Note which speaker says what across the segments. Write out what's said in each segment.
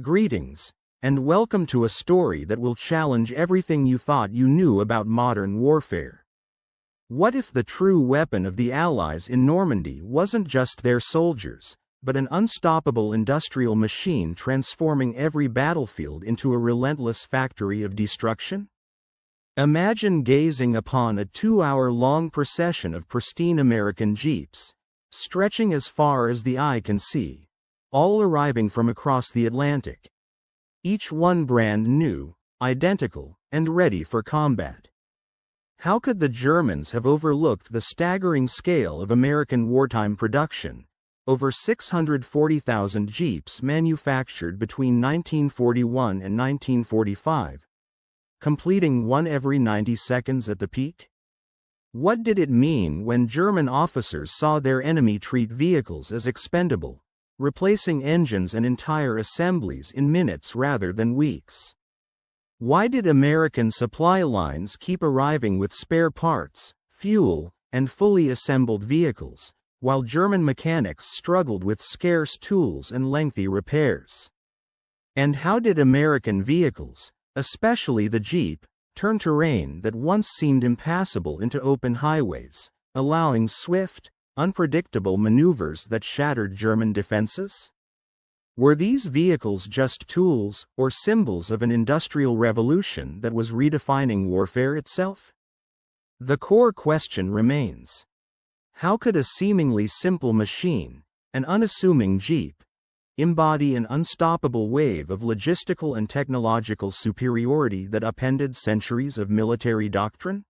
Speaker 1: Greetings, and welcome to a story that will challenge everything you thought you knew about modern warfare. What if the true weapon of the Allies in Normandy wasn't just their soldiers, but an unstoppable industrial machine transforming every battlefield into a relentless factory of destruction? Imagine gazing upon a 2-hour-long procession of pristine American Jeeps, stretching as far as the eye can see, all arriving from across the Atlantic. Each one brand new, identical, and ready for combat. How could the Germans have overlooked the staggering scale of American wartime production? Over 640,000 Jeeps manufactured between 1941 and 1945, completing one every 90 seconds at the peak? What did it mean when German officers saw their enemy treat vehicles as expendable, replacing engines and entire assemblies in minutes rather than weeks? Why did American supply lines keep arriving with spare parts, fuel, and fully assembled vehicles, while German mechanics struggled with scarce tools and lengthy repairs? And how did American vehicles, especially the Jeep, turn terrain that once seemed impassable into open highways, allowing swift, unpredictable maneuvers that shattered German defenses? Were these vehicles just tools or symbols of an industrial revolution that was redefining warfare itself? The core question remains: how could a seemingly simple machine, an unassuming Jeep, embody an unstoppable wave of logistical and technological superiority that upended centuries of military doctrine?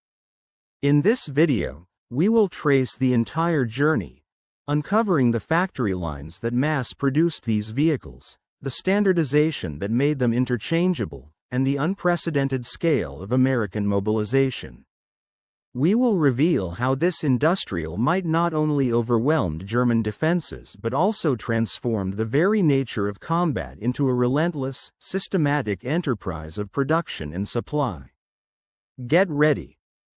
Speaker 1: In this video, we will trace the entire journey, uncovering the factory lines that mass-produced these vehicles, the standardization that made them interchangeable, and the unprecedented scale of American mobilization. We will reveal how this industrial might not only overwhelmed German defenses but also transformed the very nature of combat into a relentless, systematic enterprise of production and supply. Get ready,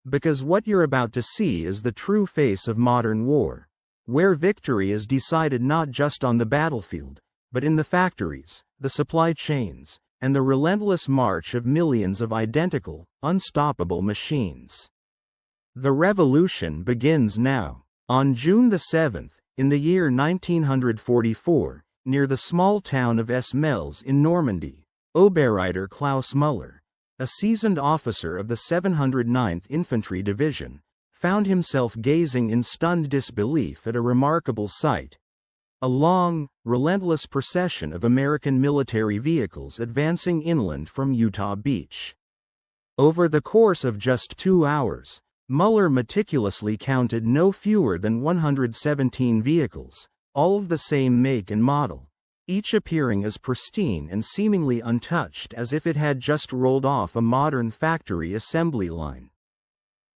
Speaker 1: because what you're about to see is the true face of modern war, where victory is decided not just on the battlefield, but in the factories, the supply chains, and the relentless march of millions of identical, unstoppable machines. The revolution begins now. On June 7, in the year 1944, near the small town of Esmelles in Normandy, Oberreiter Klaus Müller, a seasoned officer of the 709th Infantry Division, found himself gazing in stunned disbelief at a remarkable sight: a long, relentless procession of American military vehicles advancing inland from Utah Beach. Over the course of just 2 hours, Müller meticulously counted no fewer than 117 vehicles, all of the same make and model, each appearing as pristine and seemingly untouched as if it had just rolled off a modern factory assembly line.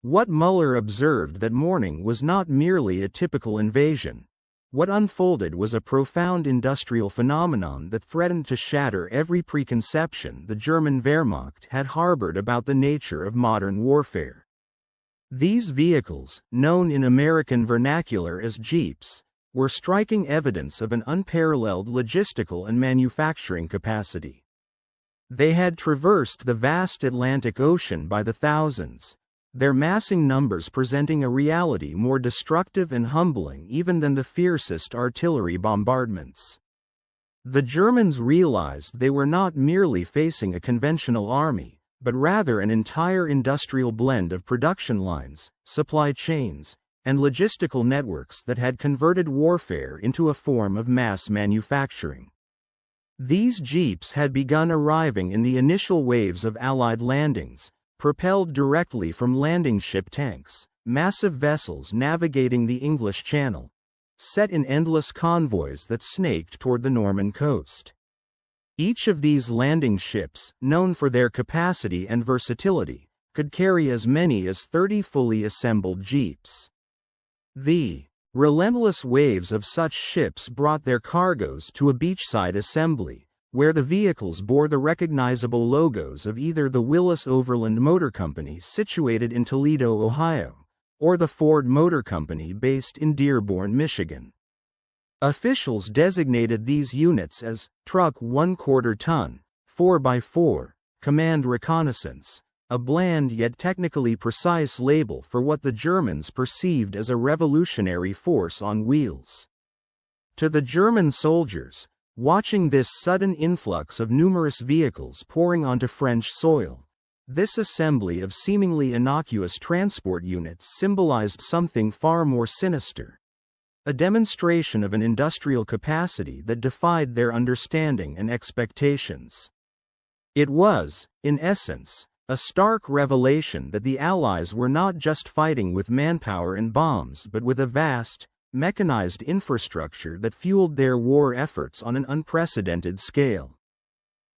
Speaker 1: What Müller observed that morning was not merely a typical invasion. What unfolded was a profound industrial phenomenon that threatened to shatter every preconception the German Wehrmacht had harbored about the nature of modern warfare. These vehicles, known in American vernacular as Jeeps, were striking evidence of an unparalleled logistical and manufacturing capacity. They had traversed the vast Atlantic Ocean by the thousands, their massing numbers presenting a reality more destructive and humbling even than the fiercest artillery bombardments. The Germans realized they were not merely facing a conventional army, but rather an entire industrial blend of production lines, supply chains, and logistical networks that had converted warfare into a form of mass manufacturing. These Jeeps had begun arriving in the initial waves of Allied landings, propelled directly from landing ship tanks, massive vessels navigating the English Channel, set in endless convoys that snaked toward the Norman coast. Each of these landing ships, known for their capacity and versatility, could carry as many as 30 fully assembled Jeeps. The relentless waves of such ships brought their cargoes to a beachside assembly, where the vehicles bore the recognizable logos of either the Willis Overland Motor Company situated in Toledo, Ohio, or the Ford Motor Company based in Dearborn, Michigan. Officials designated these units as Truck 1/4 ton, 4x4, Command Reconnaissance, a bland yet technically precise label for what the Germans perceived as a revolutionary force on wheels. To the German soldiers, watching this sudden influx of numerous vehicles pouring onto French soil, this assembly of seemingly innocuous transport units symbolized something far more sinister. A demonstration of an industrial capacity that defied their understanding and expectations. It was, in essence, a stark revelation that the Allies were not just fighting with manpower and bombs but with a vast, mechanized infrastructure that fueled their war efforts on an unprecedented scale.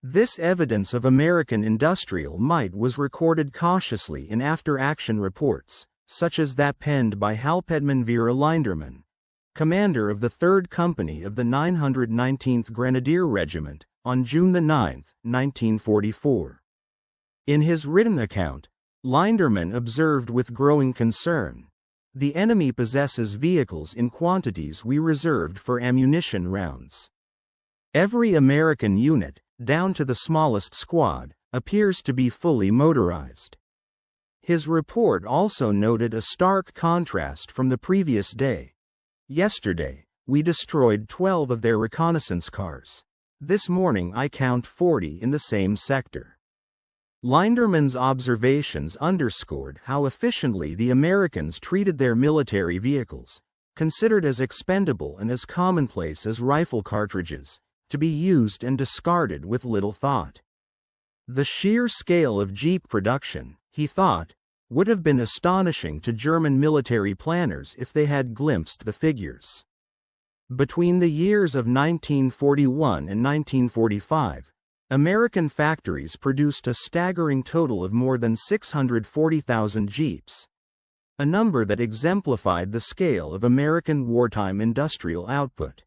Speaker 1: This evidence of American industrial might was recorded cautiously in after-action reports, such as that penned by Hauptmann Vera Linderman, commander of the 3rd Company of the 919th Grenadier Regiment, on June 9, 1944. In his written account, Linderman observed with growing concern, "The enemy possesses vehicles in quantities we reserved for ammunition rounds. Every American unit, down to the smallest squad, appears to be fully motorized." His report also noted a stark contrast from the previous day. "Yesterday, we destroyed 12 of their reconnaissance cars. This morning I count 40 in the same sector." Linderman's observations underscored how efficiently the Americans treated their military vehicles, considered as expendable and as commonplace as rifle cartridges, to be used and discarded with little thought. The sheer scale of Jeep production, he thought, would have been astonishing to German military planners if they had glimpsed the figures. Between the years of 1941 and 1945, American factories produced a staggering total of more than 640,000 Jeeps, a number that exemplified the scale of American wartime industrial output.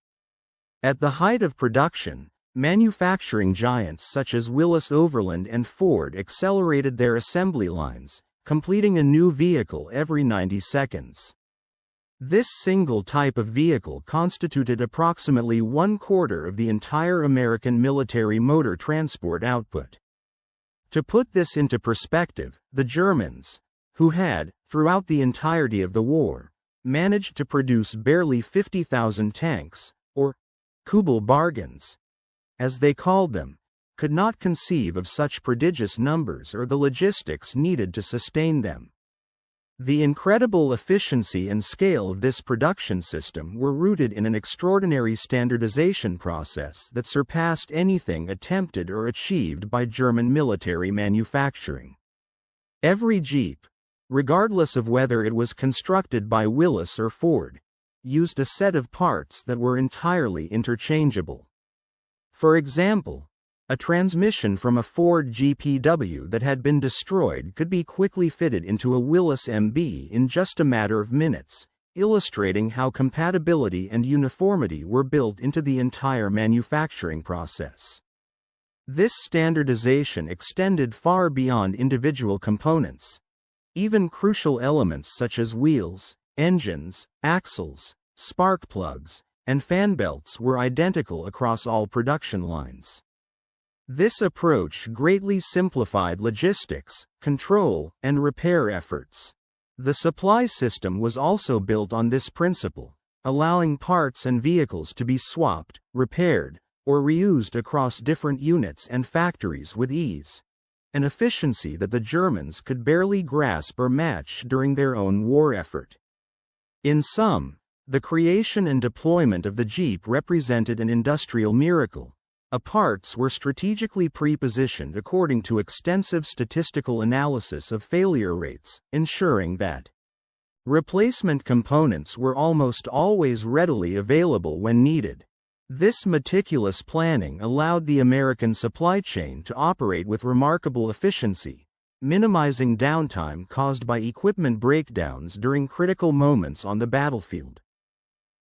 Speaker 1: At the height of production, manufacturing giants such as Willis Overland and Ford accelerated their assembly lines, completing a new vehicle every 90 seconds. This single type of vehicle constituted approximately 1/4 of the entire American military motor transport output. To put this into perspective, the Germans, who had, throughout the entirety of the war, managed to produce barely 50,000 tanks, or Kübelbargens, as they called them, could not conceive of such prodigious numbers or the logistics needed to sustain them. The incredible efficiency and scale of this production system were rooted in an extraordinary standardization process that surpassed anything attempted or achieved by German military manufacturing. Every Jeep, regardless of whether it was constructed by Willis or Ford, used a set of parts that were entirely interchangeable. For example, a transmission from a Ford GPW that had been destroyed could be quickly fitted into a Willis MB in just a matter of minutes, illustrating how compatibility and uniformity were built into the entire manufacturing process. This standardization extended far beyond individual components. Even crucial elements such as wheels, engines, axles, spark plugs, and fan belts were identical across all production lines. This approach greatly simplified logistics, control, and repair efforts. The supply system was also built on this principle, allowing parts and vehicles to be swapped, repaired, or reused across different units and factories with ease, an efficiency that the Germans could barely grasp or match during their own war effort. In sum, the creation and deployment of the Jeep represented an industrial miracle. Parts were strategically pre-positioned according to extensive statistical analysis of failure rates, ensuring that replacement components were almost always readily available when needed. This meticulous planning allowed the American supply chain to operate with remarkable efficiency, minimizing downtime caused by equipment breakdowns during critical moments on the battlefield.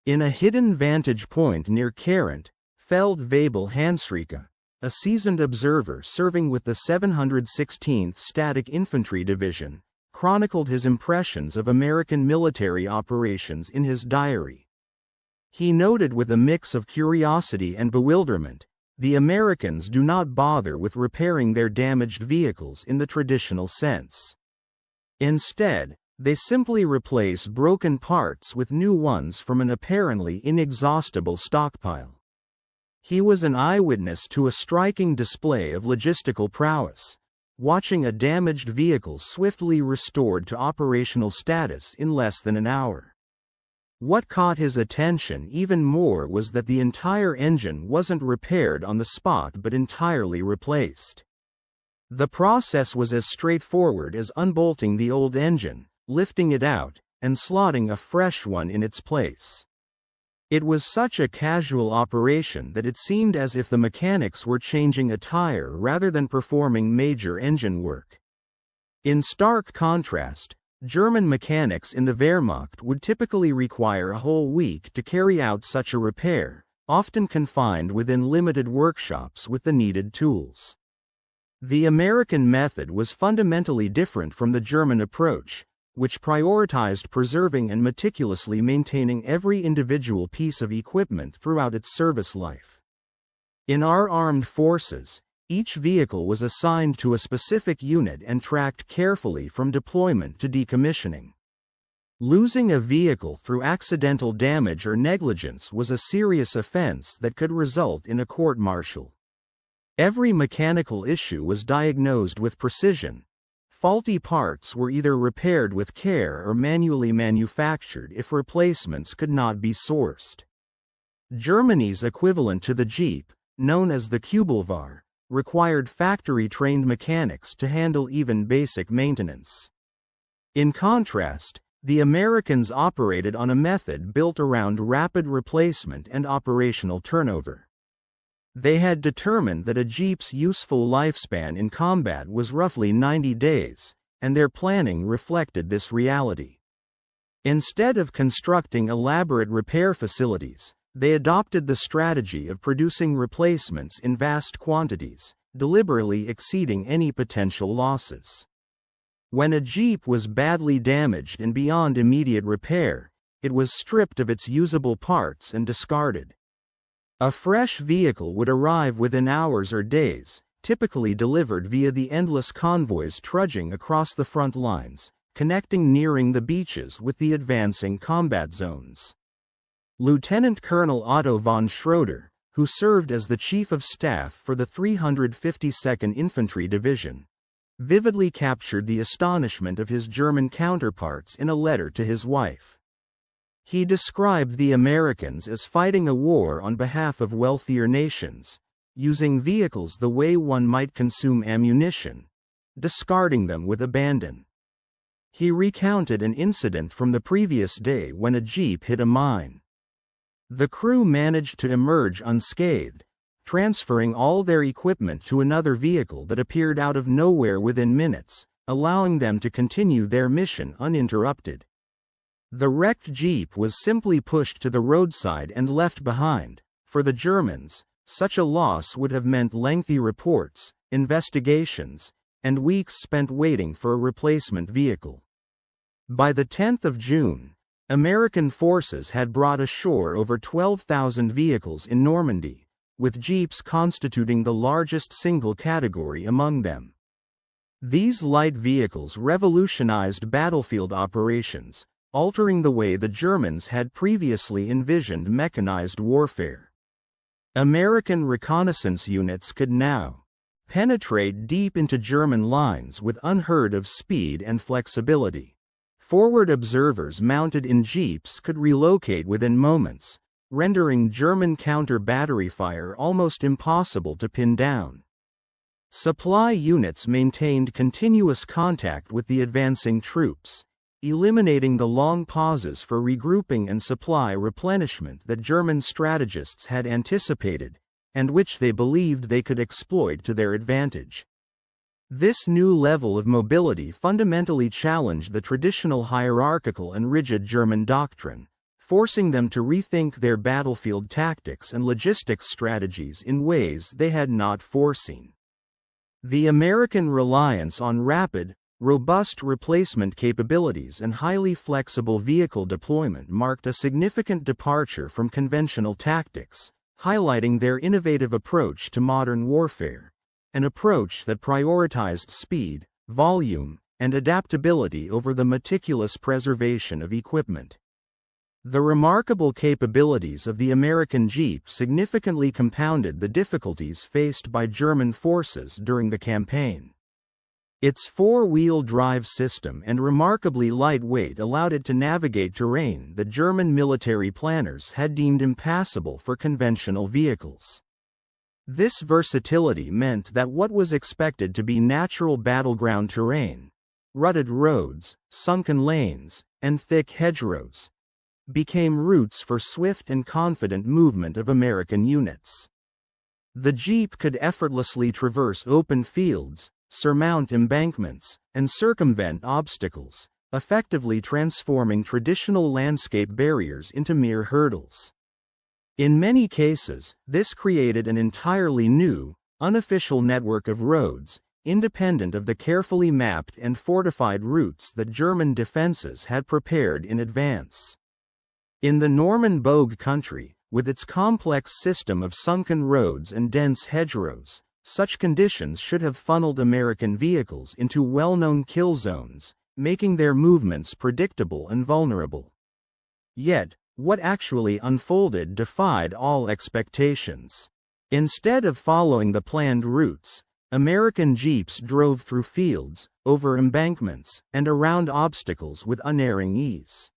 Speaker 1: In a hidden vantage point near Carendt, Feldwebel Hansrieke, a seasoned observer serving with the 716th Static Infantry Division, chronicled his impressions of American military operations in his diary. He noted with a mix of curiosity and bewilderment, the Americans do not bother with repairing their damaged vehicles in the traditional sense. Instead, they simply replace broken parts with new ones from an apparently inexhaustible stockpile. He was an eyewitness to a striking display of logistical prowess, watching a damaged vehicle swiftly restored to operational status in less than an hour. What caught his attention even more was that the entire engine wasn't repaired on the spot but entirely replaced. The process was as straightforward as unbolting the old engine, lifting it out, and slotting a fresh one in its place. It was such a casual operation that it seemed as if the mechanics were changing a tire rather than performing major engine work. In stark contrast, German mechanics in the Wehrmacht would typically require a whole week to carry out such a repair, often confined within limited workshops with the needed tools. The American method was fundamentally different from the German approach, which prioritized preserving and meticulously maintaining every individual piece of equipment throughout its service life. In our armed forces, each vehicle was assigned to a specific unit and tracked carefully from deployment to decommissioning. Losing a vehicle through accidental damage or negligence was a serious offense that could result in a court-martial. Every mechanical issue was diagnosed with precision. Faulty parts were either repaired with care or manually manufactured if replacements could not be sourced. Germany's equivalent to the Jeep, known as the Kubelware, required factory-trained mechanics to handle even basic maintenance. In contrast, the Americans operated on a method built around rapid replacement and operational turnover. They had determined that a Jeep's useful lifespan in combat was roughly 90 days, and their planning reflected this reality. Instead of constructing elaborate repair facilities, they adopted the strategy of producing replacements in vast quantities, deliberately exceeding any potential losses. When a Jeep was badly damaged and beyond immediate repair, it was stripped of its usable parts and discarded. A fresh vehicle would arrive within hours or days, typically delivered via the endless convoys trudging across the front lines, connecting nearing the beaches with the advancing combat zones. Lieutenant Colonel Otto von Schroeder, who served as the Chief of Staff for the 352nd Infantry Division, vividly captured the astonishment of his German counterparts in a letter to his wife. He described the Americans as fighting a war on behalf of wealthier nations, using vehicles the way one might consume ammunition, discarding them with abandon. He recounted an incident from the previous day when a Jeep hit a mine. The crew managed to emerge unscathed, transferring all their equipment to another vehicle that appeared out of nowhere within minutes, allowing them to continue their mission uninterrupted. The wrecked Jeep was simply pushed to the roadside and left behind. For the Germans, such a loss would have meant lengthy reports, investigations, and weeks spent waiting for a replacement vehicle. By the 10th of June, American forces had brought ashore over 12,000 vehicles in Normandy, with Jeeps constituting the largest single category among them. These light vehicles revolutionized battlefield operations, altering the way the Germans had previously envisioned mechanized warfare. American reconnaissance units could now penetrate deep into German lines with unheard-of speed and flexibility. Forward observers mounted in Jeeps could relocate within moments, rendering German counter-battery fire almost impossible to pin down. Supply units maintained continuous contact with the advancing troops, eliminating the long pauses for regrouping and supply replenishment that German strategists had anticipated, and which they believed they could exploit to their advantage. This new level of mobility fundamentally challenged the traditional hierarchical and rigid German doctrine, forcing them to rethink their battlefield tactics and logistics strategies in ways they had not foreseen. The American reliance on rapid, Robust replacement capabilities and highly flexible vehicle deployment marked a significant departure from conventional tactics, highlighting their innovative approach to modern warfare, an approach that prioritized speed, volume, and adaptability over the meticulous preservation of equipment. The remarkable capabilities of the American Jeep significantly compounded the difficulties faced by German forces during the campaign. Its four-wheel drive system and remarkably light weight allowed it to navigate terrain that German military planners had deemed impassable for conventional vehicles. This versatility meant that what was expected to be natural battleground terrain, rutted roads, sunken lanes, and thick hedgerows, became routes for swift and confident movement of American units. The Jeep could effortlessly traverse open fields, surmount embankments, and circumvent obstacles, effectively transforming traditional landscape barriers into mere hurdles. In many cases, this created an entirely new, unofficial network of roads, independent of the carefully mapped and fortified routes that German defenses had prepared in advance. In the Norman Bogue country, with its complex system of sunken roads and dense hedgerows, such conditions should have funneled American vehicles into well-known kill zones, making their movements predictable and vulnerable. Yet, what actually unfolded defied all expectations. Instead of following the planned routes, American Jeeps drove through fields, over embankments, and around obstacles with unerring ease.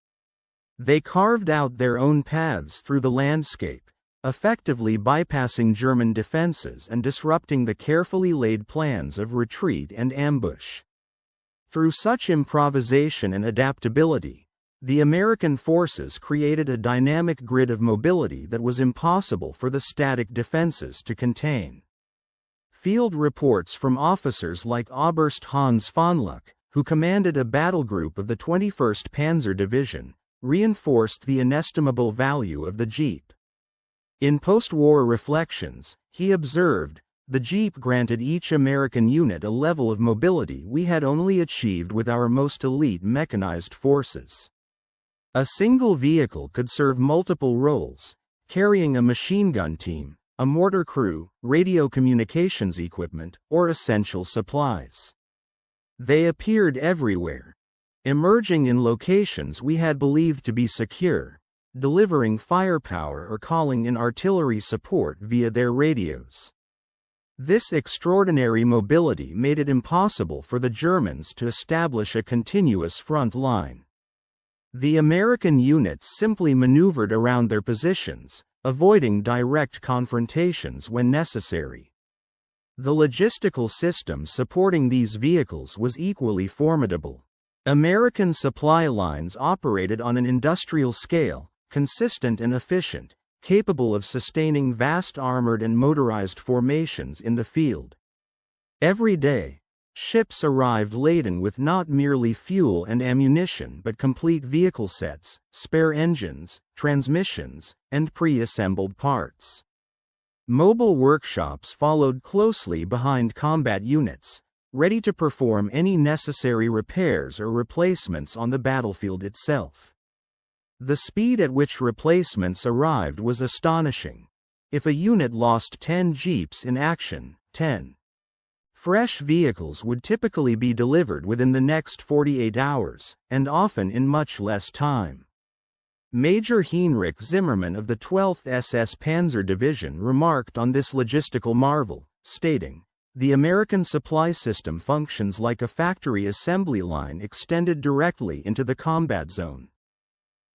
Speaker 1: They carved out their own paths through the landscape, effectively bypassing German defenses and disrupting the carefully laid plans of retreat and ambush. Through such improvisation and adaptability, the American forces created a dynamic grid of mobility that was impossible for the static defenses to contain. Field reports from officers like Oberst Hans von Luck, who commanded a battle group of the 21st Panzer Division, reinforced the inestimable value of the Jeep. In post-war reflections, he observed, "The Jeep granted each American unit a level of mobility we had only achieved with our most elite mechanized forces." A single vehicle could serve multiple roles, carrying a machine gun team, a mortar crew, radio communications equipment, or essential supplies. They appeared everywhere, emerging in locations we had believed to be secure, delivering firepower or calling in artillery support via their radios. This extraordinary mobility made it impossible for the Germans to establish a continuous front line. The American units simply maneuvered around their positions, avoiding direct confrontations when necessary. The logistical system supporting these vehicles was equally formidable. American supply lines operated on an industrial scale, consistent and efficient, capable of sustaining vast armored and motorized formations in the field. Every day, ships arrived laden with not merely fuel and ammunition but complete vehicle sets, spare engines, transmissions, and pre-assembled parts. Mobile workshops followed closely behind combat units, ready to perform any necessary repairs or replacements on the battlefield itself. The speed at which replacements arrived was astonishing. If a unit lost 10 Jeeps in action, 10 fresh vehicles would typically be delivered within the next 48 hours, and often in much less time. Major Heinrich Zimmermann of the 12th SS Panzer Division remarked on this logistical marvel, stating, "The American supply system functions like a factory assembly line extended directly into the combat zone.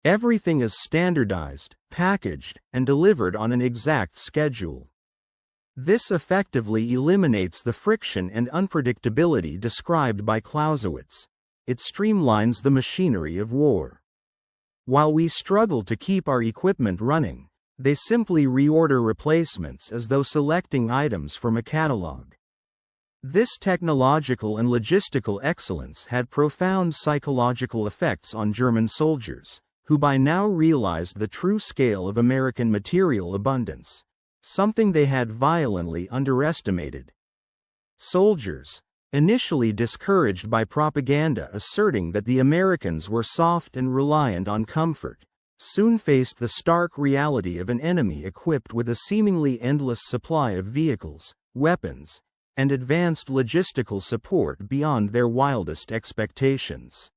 Speaker 1: Everything is standardized, packaged, and delivered on an exact schedule. This effectively eliminates the friction and unpredictability described by Clausewitz. It streamlines the machinery of war. While we struggle to keep our equipment running, they simply reorder replacements as though selecting items from a catalog." This technological and logistical excellence had profound psychological effects on German soldiers, who by now realized the true scale of American material abundance, something they had violently underestimated. Soldiers, initially discouraged by propaganda asserting that the Americans were soft and reliant on comfort, soon faced the stark reality of an enemy equipped with a seemingly endless supply of vehicles, weapons, and advanced logistical support beyond their wildest expectations.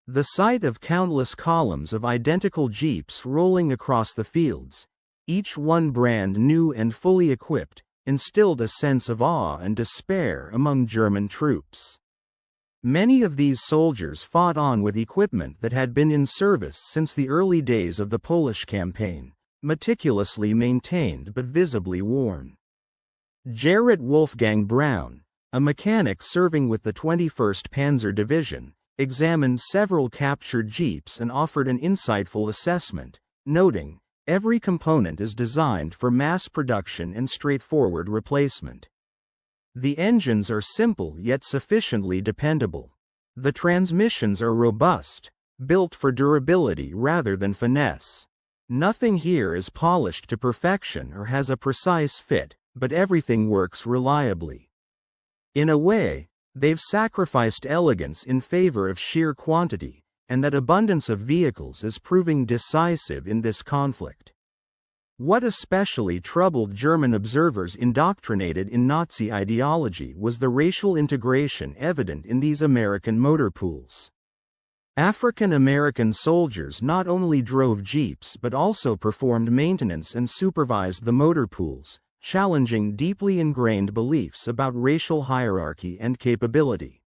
Speaker 1: The sight of countless columns of identical jeeps rolling across the fields, each one brand new and fully equipped, instilled a sense of awe and despair among German troops. Many of these soldiers fought on with equipment that had been in service since the early days of the Polish campaign, meticulously maintained but visibly worn. Gerrit Wolfgang Braun, a mechanic serving with the 21st Panzer Division, examined several captured jeeps and offered an insightful assessment, noting, "Every component is designed for mass production and straightforward replacement. The engines are simple yet sufficiently dependable. The transmissions are robust, built for durability rather than finesse. Nothing here is polished to perfection or has a precise fit, but everything works reliably." In a way, they've sacrificed elegance in favor of sheer quantity, and that abundance of vehicles is proving decisive in this conflict. What especially troubled German observers indoctrinated in Nazi ideology was the racial integration evident in these American motor pools. African American soldiers not only drove jeeps but also performed maintenance and supervised the motor pools, challenging deeply ingrained beliefs about racial hierarchy and capability.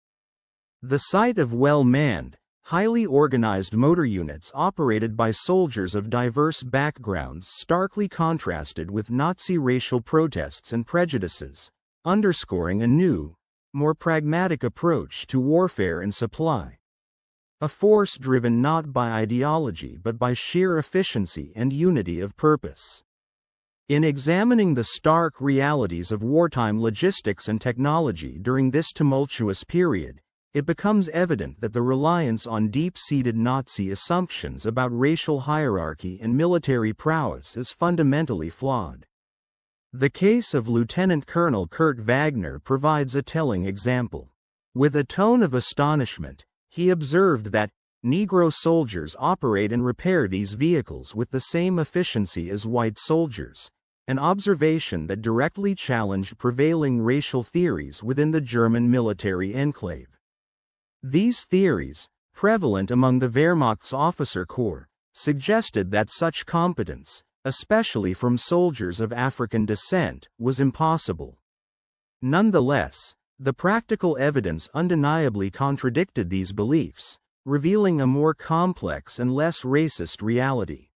Speaker 1: The sight of well-manned, highly organized motor units operated by soldiers of diverse backgrounds starkly contrasted with Nazi racial protests and prejudices, underscoring a new, more pragmatic approach to warfare and supply. A force driven not by ideology but by sheer efficiency and unity of purpose. In examining the stark realities of wartime logistics and technology during this tumultuous period, it becomes evident that the reliance on deep-seated Nazi assumptions about racial hierarchy and military prowess is fundamentally flawed. The case of Lieutenant Colonel Kurt Wagner provides a telling example. With a tone of astonishment, he observed that Negro soldiers operate and repair these vehicles with the same efficiency as white soldiers, an observation that directly challenged prevailing racial theories within the German military enclave. These theories, prevalent among the Wehrmacht's officer corps, suggested that such competence, especially from soldiers of African descent, was impossible. Nonetheless, the practical evidence undeniably contradicted these beliefs, revealing a more complex and less racist reality.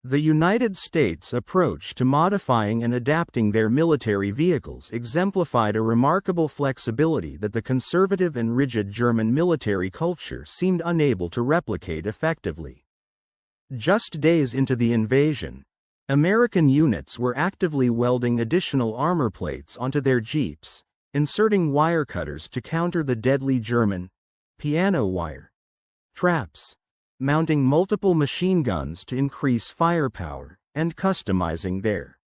Speaker 1: The United States' approach to modifying and adapting their military vehicles exemplified a remarkable flexibility that the conservative and rigid German military culture seemed unable to replicate effectively. Just days into the invasion, American units were actively welding additional armor plates onto their jeeps, inserting wire cutters to counter the deadly German piano wire traps, mounting multiple machine guns to increase firepower, and customizing their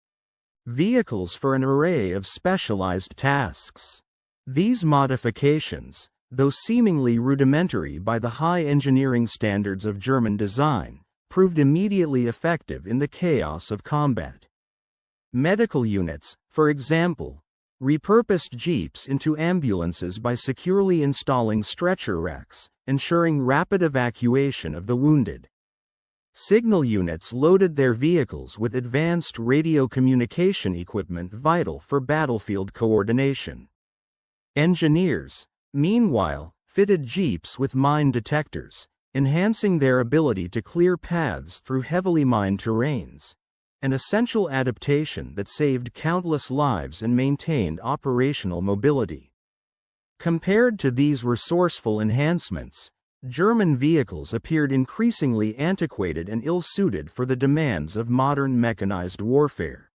Speaker 1: vehicles for an array of specialized tasks. These modifications, though seemingly rudimentary by the high engineering standards of German design, proved immediately effective in the chaos of combat. Medical units, for example, repurposed jeeps into ambulances by securely installing stretcher racks, ensuring rapid evacuation of the wounded. Signal units loaded their vehicles with advanced radio communication equipment vital for battlefield coordination. Engineers, meanwhile, fitted jeeps with mine detectors, enhancing their ability to clear paths through heavily mined terrains, an essential adaptation that saved countless lives and maintained operational mobility. Compared to these resourceful enhancements, German vehicles appeared increasingly antiquated and ill-suited for the demands of modern mechanized warfare.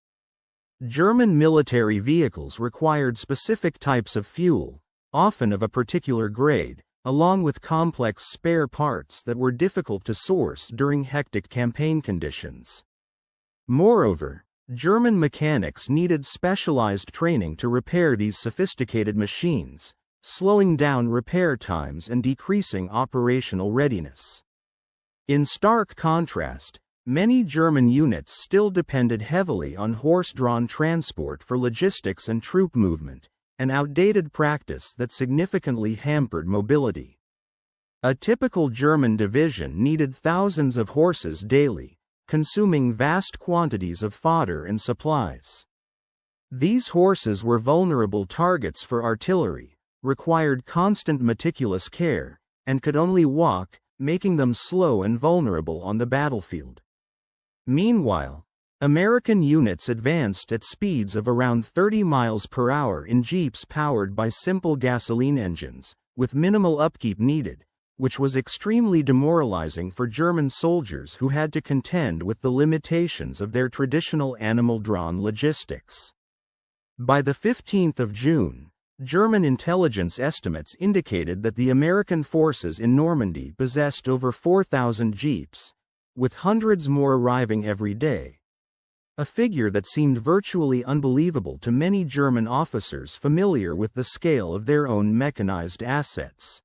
Speaker 1: German military vehicles required specific types of fuel, often of a particular grade, along with complex spare parts that were difficult to source during hectic campaign conditions. Moreover, German mechanics needed specialized training to repair these sophisticated machines, slowing down repair times and decreasing operational readiness. In stark contrast, many German units still depended heavily on horse-drawn transport for logistics and troop movement, an outdated practice that significantly hampered mobility. A typical German division needed thousands of horses daily, consuming vast quantities of fodder and supplies. These horses were vulnerable targets for artillery, required constant meticulous care, and could only walk, making them slow and vulnerable on the battlefield. Meanwhile, American units advanced at speeds of around 30 miles per hour in jeeps powered by simple gasoline engines, with minimal upkeep needed, which was extremely demoralizing for German soldiers who had to contend with the limitations of their traditional animal-drawn logistics. By the 15th of June, German intelligence estimates indicated that the American forces in Normandy possessed over 4,000 jeeps, with hundreds more arriving every day. A figure that seemed virtually unbelievable to many German officers familiar with the scale of their own mechanized assets.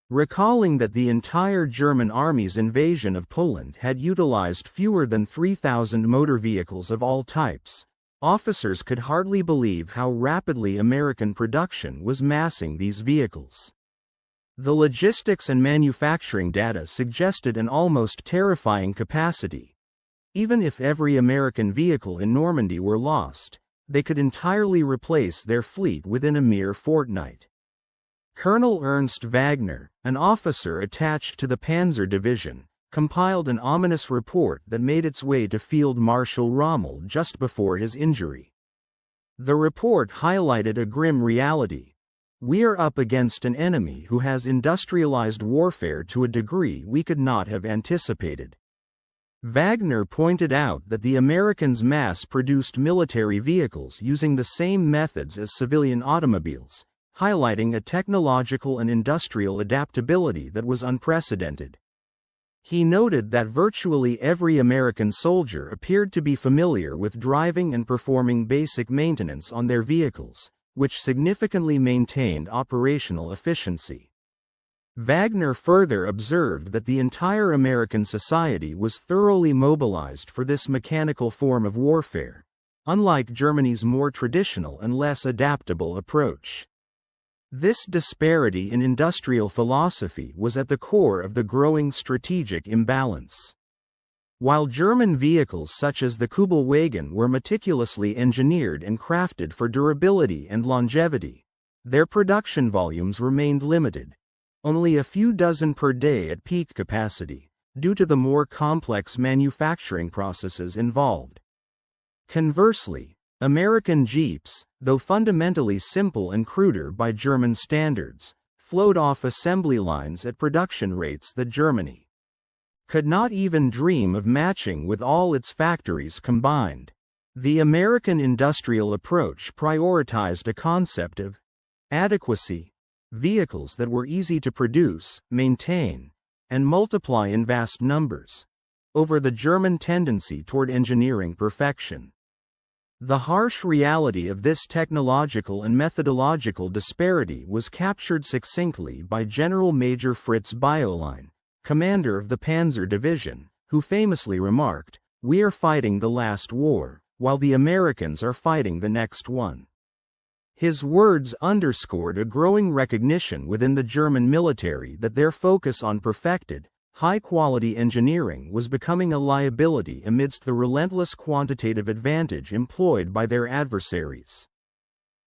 Speaker 1: Recalling that the entire German army's invasion of Poland had utilized fewer than 3,000 motor vehicles of all types, officers could hardly believe how rapidly American production was massing these vehicles. The logistics and manufacturing data suggested an almost terrifying capacity. Even if every American vehicle in Normandy were lost, they could entirely replace their fleet within a mere fortnight. Colonel Ernst Wagner, an officer attached to the Panzer Division, compiled an ominous report that made its way to Field Marshal Rommel just before his injury. The report highlighted a grim reality. "We are up against an enemy who has industrialized warfare to a degree we could not have anticipated." Wagner pointed out that the Americans mass-produced military vehicles using the same methods as civilian automobiles, highlighting a technological and industrial adaptability that was unprecedented. He noted that virtually every American soldier appeared to be familiar with driving and performing basic maintenance on their vehicles, which significantly maintained operational efficiency. Wagner further observed that the entire American society was thoroughly mobilized for this mechanical form of warfare, unlike Germany's more traditional and less adaptable approach. This disparity in industrial philosophy was at the core of the growing strategic imbalance. While German vehicles such as the Kübelwagen were meticulously engineered and crafted for durability and longevity, their production volumes remained limited, only a few dozen per day at peak capacity, due to the more complex manufacturing processes involved. Conversely, American Jeeps, though fundamentally simple and cruder by German standards, flowed off assembly lines at production rates that Germany could not even dream of matching with all its factories combined. The American industrial approach prioritized a concept of adequacy, vehicles that were easy to produce, maintain, and multiply in vast numbers, over the German tendency toward engineering perfection. The harsh reality of this technological and methodological disparity was captured succinctly by General Major Fritz Bioline, commander of the Panzer Division, who famously remarked, "We are fighting the last war, while the Americans are fighting the next one." His words underscored a growing recognition within the German military that their focus on perfected, high-quality engineering was becoming a liability amidst the relentless quantitative advantage employed by their adversaries.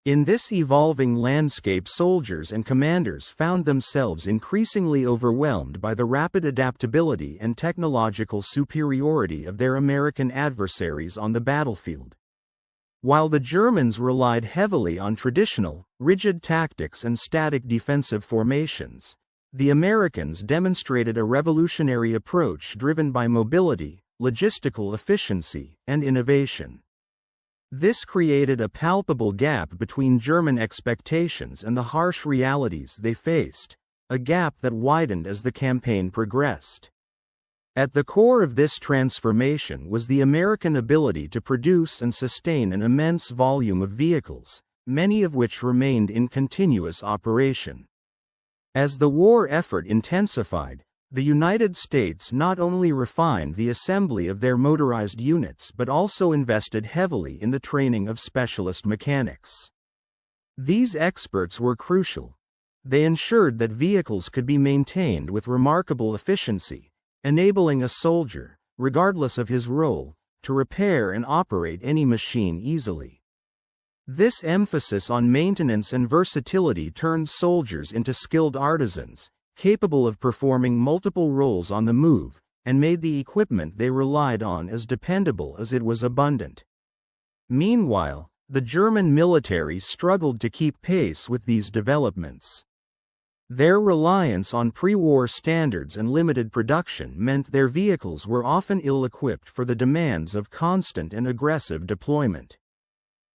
Speaker 1: In this evolving landscape, soldiers and commanders found themselves increasingly overwhelmed by the rapid adaptability and technological superiority of their American adversaries on the battlefield. While the Germans relied heavily on traditional, rigid tactics and static defensive formations, the Americans demonstrated a revolutionary approach driven by mobility, logistical efficiency, and innovation. This created a palpable gap between German expectations and the harsh realities they faced, a gap that widened as the campaign progressed. At the core of this transformation was the American ability to produce and sustain an immense volume of vehicles, many of which remained in continuous operation. As the war effort intensified, the United States not only refined the assembly of their motorized units but also invested heavily in the training of specialist mechanics. These experts were crucial. They ensured that vehicles could be maintained with remarkable efficiency, enabling a soldier, regardless of his role, to repair and operate any machine easily. This emphasis on maintenance and versatility turned soldiers into skilled artisans, capable of performing multiple roles on the move, and made the equipment they relied on as dependable as it was abundant. Meanwhile, the German military struggled to keep pace with these developments. Their reliance on pre-war standards and limited production meant their vehicles were often ill-equipped for the demands of constant and aggressive deployment.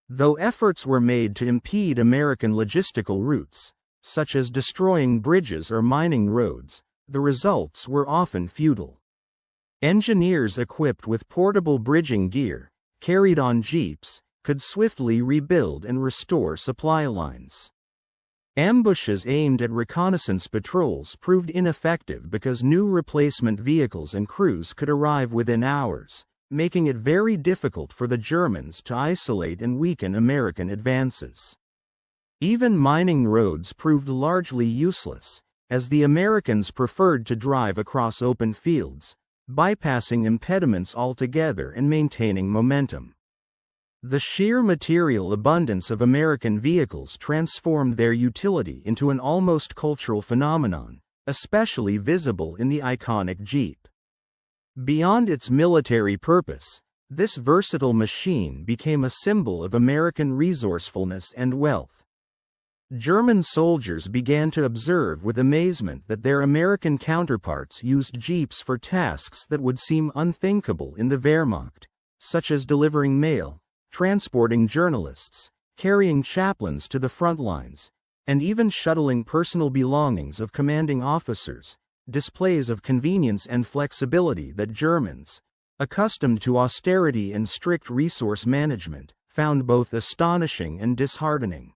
Speaker 1: Though efforts were made to impede American logistical routes, such as destroying bridges or mining roads, the results were often futile. Engineers equipped with portable bridging gear, carried on jeeps, could swiftly rebuild and restore supply lines. Ambushes aimed at reconnaissance patrols proved ineffective because new replacement vehicles and crews could arrive within hours, making it very difficult for the Germans to isolate and weaken American advances. Even mining roads proved largely useless, as the Americans preferred to drive across open fields, bypassing impediments altogether and maintaining momentum. The sheer material abundance of American vehicles transformed their utility into an almost cultural phenomenon, especially visible in the iconic Jeep. Beyond its military purpose, this versatile machine became a symbol of American resourcefulness and wealth. German soldiers began to observe with amazement that their American counterparts used Jeeps for tasks that would seem unthinkable in the Wehrmacht, such as delivering mail, transporting journalists, carrying chaplains to the front lines, and even shuttling personal belongings of commanding officers, displays of convenience and flexibility that Germans, accustomed to austerity and strict resource management, found both astonishing and disheartening.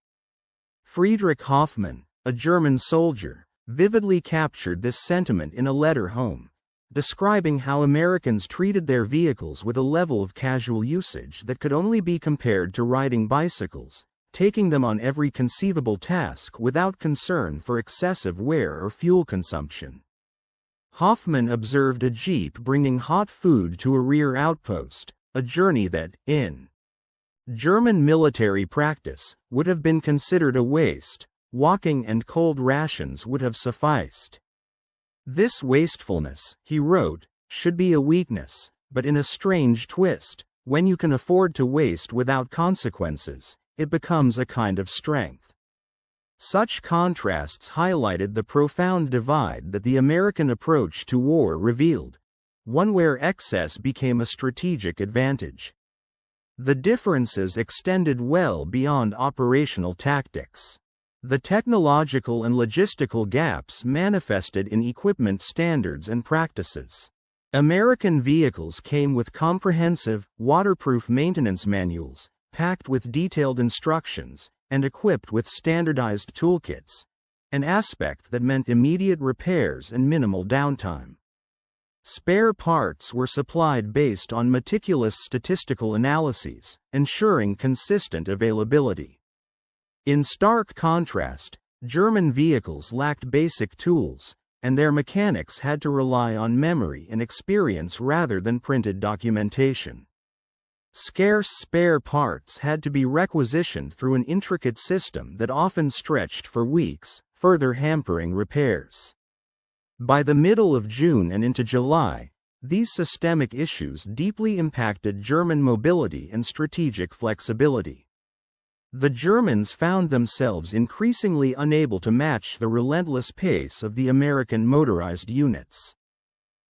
Speaker 1: Friedrich Hoffmann, a German soldier, vividly captured this sentiment in a letter home, describing how Americans treated their vehicles with a level of casual usage that could only be compared to riding bicycles, taking them on every conceivable task without concern for excessive wear or fuel consumption. Hoffmann observed a Jeep bringing hot food to a rear outpost, a journey that, in German military practice, would have been considered a waste. Walking and cold rations would have sufficed. This wastefulness, he wrote, should be a weakness, but in a strange twist, when you can afford to waste without consequences, it becomes a kind of strength. Such contrasts highlighted the profound divide that the American approach to war revealed, one where excess became a strategic advantage. The differences extended well beyond operational tactics. The technological and logistical gaps manifested in equipment standards and practices. American vehicles came with comprehensive, waterproof maintenance manuals, packed with detailed instructions, and equipped with standardized toolkits, an aspect that meant immediate repairs and minimal downtime. Spare parts were supplied based on meticulous statistical analyses, ensuring consistent availability. In stark contrast, German vehicles lacked basic tools, and their mechanics had to rely on memory and experience rather than printed documentation. Scarce spare parts had to be requisitioned through an intricate system that often stretched for weeks, further hampering repairs. By the middle of June and into July, these systemic issues deeply impacted German mobility and strategic flexibility. The Germans found themselves increasingly unable to match the relentless pace of the American motorized units.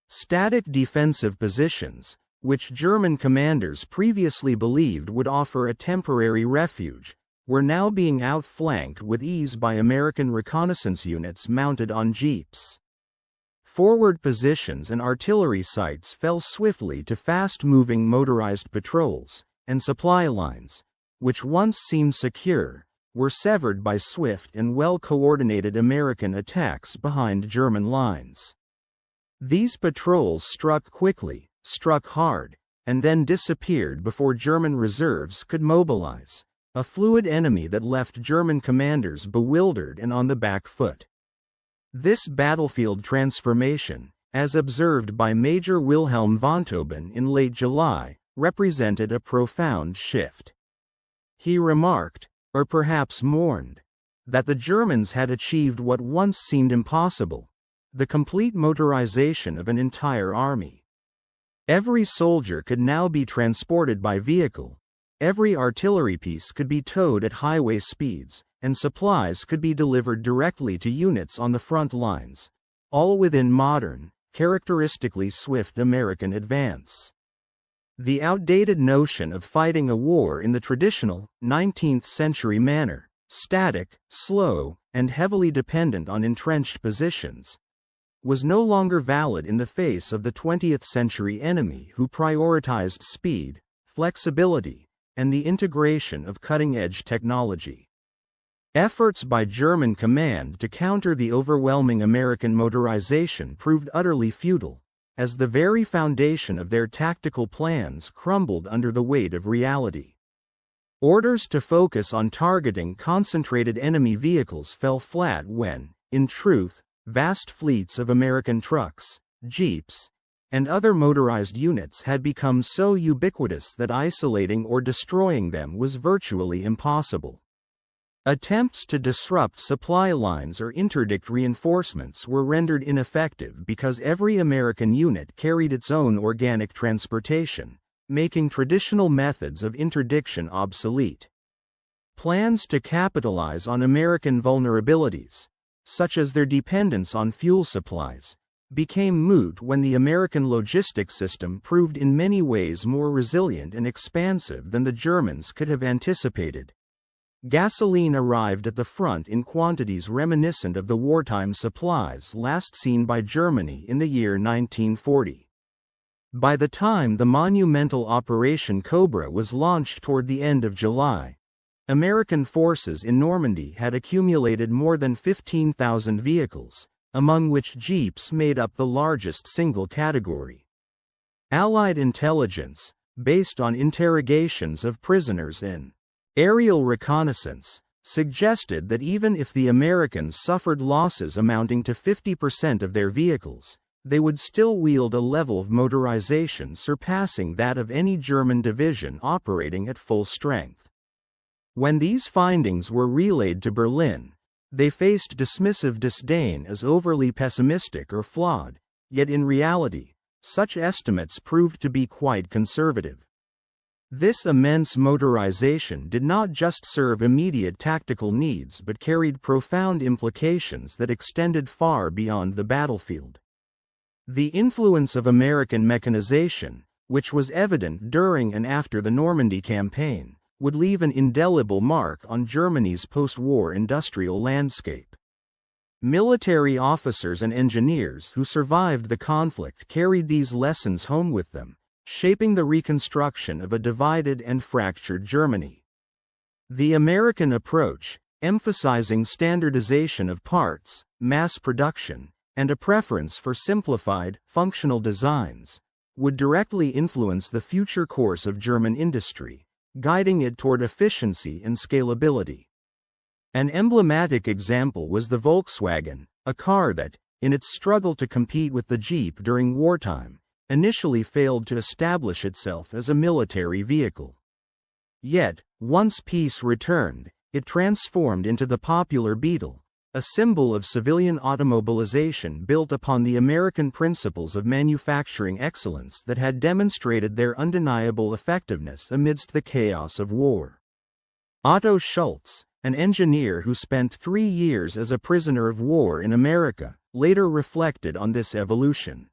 Speaker 1: Static defensive positions, which German commanders previously believed would offer a temporary refuge, were now being outflanked with ease by American reconnaissance units mounted on jeeps. Forward positions and artillery sites fell swiftly to fast-moving motorized patrols, and supply lines, which once seemed secure, were severed by swift and well-coordinated American attacks behind German lines. These patrols struck quickly, struck hard, and then disappeared before German reserves could mobilize, a fluid enemy that left German commanders bewildered and on the back foot. This battlefield transformation, as observed by Major Wilhelm von Tauben in late July, represented a profound shift. He remarked, or perhaps mourned, that the Germans had achieved what once seemed impossible: the complete motorization of an entire army. Every soldier could now be transported by vehicle, every artillery piece could be towed at highway speeds, and supplies could be delivered directly to units on the front lines, all within modern, characteristically swift American advance. The outdated notion of fighting a war in the traditional, 19th-century manner, static, slow, and heavily dependent on entrenched positions, was no longer valid in the face of the 20th-century enemy who prioritized speed, flexibility, and the integration of cutting-edge technology. Efforts by German command to counter the overwhelming American motorization proved utterly futile, as the very foundation of their tactical plans crumbled under the weight of reality. Orders to focus on targeting concentrated enemy vehicles fell flat when, in truth, vast fleets of American trucks, jeeps, and other motorized units had become so ubiquitous that isolating or destroying them was virtually impossible. Attempts to disrupt supply lines or interdict reinforcements were rendered ineffective because every American unit carried its own organic transportation, making traditional methods of interdiction obsolete. Plans to capitalize on American vulnerabilities, such as their dependence on fuel supplies, became moot when the American logistics system proved in many ways more resilient and expansive than the Germans could have anticipated. Gasoline arrived at the front in quantities reminiscent of the wartime supplies last seen by Germany in the year 1940. By the time the monumental Operation Cobra was launched toward the end of July, American forces in Normandy had accumulated more than 15,000 vehicles, among which jeeps made up the largest single category. Allied intelligence, based on interrogations of prisoners in aerial reconnaissance, suggested that even if the Americans suffered losses amounting to 50% of their vehicles, they would still wield a level of motorization surpassing that of any German division operating at full strength. When these findings were relayed to Berlin, they faced dismissive disdain as overly pessimistic or flawed, yet in reality, such estimates proved to be quite conservative. This immense motorization did not just serve immediate tactical needs but carried profound implications that extended far beyond the battlefield. The influence of American mechanization, which was evident during and after the Normandy campaign, would leave an indelible mark on Germany's post-war industrial landscape. Military officers and engineers who survived the conflict carried these lessons home with them, shaping the reconstruction of a divided and fractured Germany. The American approach, emphasizing standardization of parts, mass production, and a preference for simplified, functional designs, would directly influence the future course of German industry, guiding it toward efficiency and scalability. An emblematic example was the Volkswagen, a car that, in its struggle to compete with the Jeep during wartime, initially failed to establish itself as a military vehicle. Yet, once peace returned, it transformed into the popular Beetle, a symbol of civilian automobilization built upon the American principles of manufacturing excellence that had demonstrated their undeniable effectiveness amidst the chaos of war. Otto Schultz, an engineer who spent 3 years as a prisoner of war in America, later reflected on this evolution.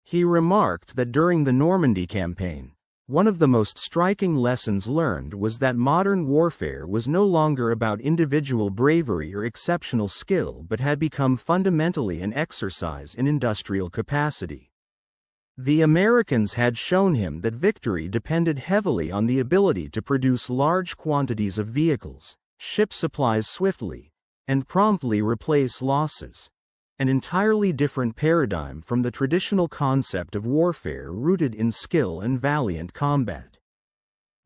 Speaker 1: He remarked that during the Normandy campaign, one of the most striking lessons learned was that modern warfare was no longer about individual bravery or exceptional skill but had become fundamentally an exercise in industrial capacity. The Americans had shown him that victory depended heavily on the ability to produce large quantities of vehicles, ship supplies swiftly, and promptly replace losses. An entirely different paradigm from the traditional concept of warfare rooted in skill and valiant combat.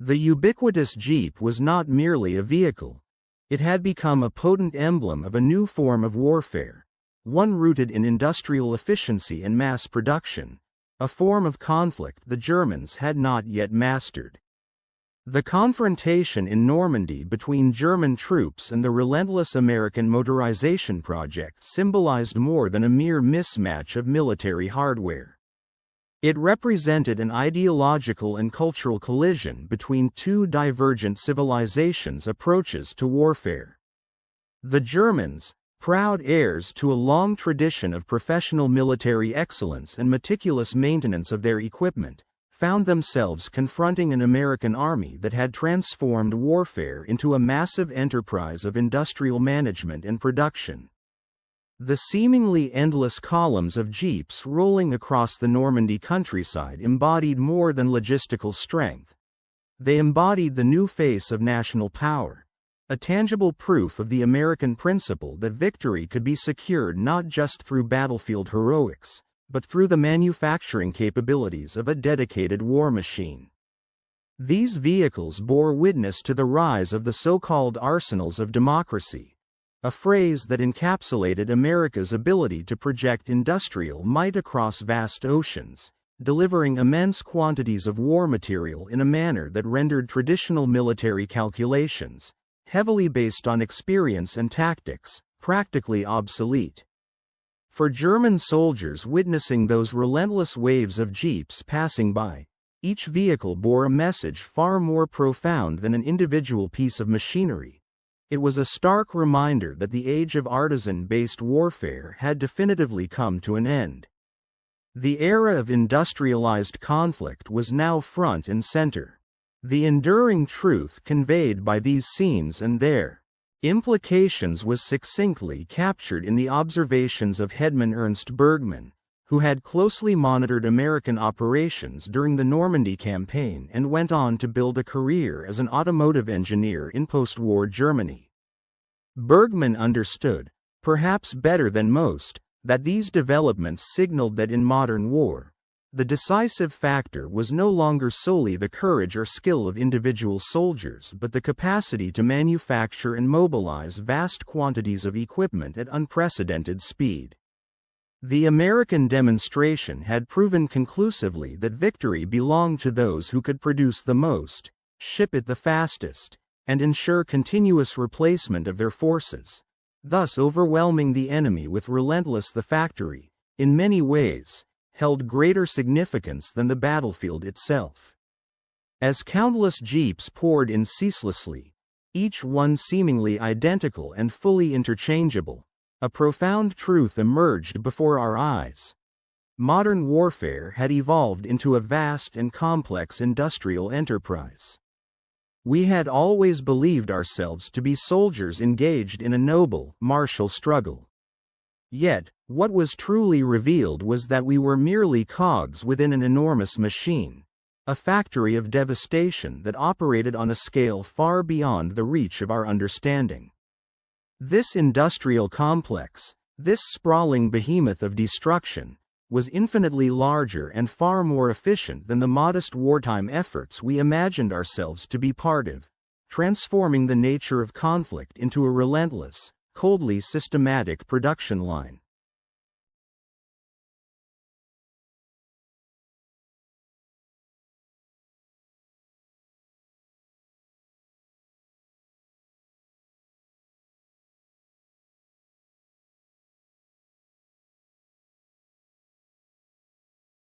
Speaker 1: The ubiquitous Jeep was not merely a vehicle. It had become a potent emblem of a new form of warfare, one rooted in industrial efficiency and mass production, a form of conflict the Germans had not yet mastered. The confrontation in Normandy between German troops and the relentless American motorization project symbolized more than a mere mismatch of military hardware. It represented an ideological and cultural collision between two divergent civilizations' approaches to warfare. The Germans, proud heirs to a long tradition of professional military excellence and meticulous maintenance of their equipment, found themselves confronting an American army that had transformed warfare into a massive enterprise of industrial management and production. The seemingly endless columns of jeeps rolling across the Normandy countryside embodied more than logistical strength. They embodied the new face of national power, a tangible proof of the American principle that victory could be secured not just through battlefield heroics, but through the manufacturing capabilities of a dedicated war machine. These vehicles bore witness to the rise of the so-called arsenals of democracy, a phrase that encapsulated America's ability to project industrial might across vast oceans, delivering immense quantities of war material in a manner that rendered traditional military calculations, heavily based on experience and tactics, practically obsolete. For German soldiers witnessing those relentless waves of jeeps passing by, each vehicle bore a message far more profound than an individual piece of machinery. It was a stark reminder that the age of artisan-based warfare had definitively come to an end. The era of industrialized conflict was now front and center. The enduring truth conveyed by these scenes and their implications was succinctly captured in the observations of Headman Ernst Bergmann, who had closely monitored American operations during the Normandy campaign and went on to build a career as an automotive engineer in post-war Germany. Bergmann understood, perhaps better than most, that these developments signaled that in modern war, the decisive factor was no longer solely the courage or skill of individual soldiers but the capacity to manufacture and mobilize vast quantities of equipment at unprecedented speed. The American demonstration had proven conclusively that victory belonged to those who could produce the most, ship it the fastest, and ensure continuous replacement of their forces, thus overwhelming the enemy with relentless. The factory, in many ways, held greater significance than the battlefield itself. As countless jeeps poured in ceaselessly, each one seemingly identical and fully interchangeable, a profound truth emerged before our eyes. Modern warfare had evolved into a vast and complex industrial enterprise. We had always believed ourselves to be soldiers engaged in a noble, martial struggle. Yet, what was truly revealed was that we were merely cogs within an enormous machine, a factory of devastation that operated on a scale far beyond the reach of our understanding. This industrial complex, this sprawling behemoth of destruction, was infinitely larger and far more efficient than the modest wartime efforts we imagined ourselves to be part of, transforming the nature of conflict into a relentless, coldly systematic production line.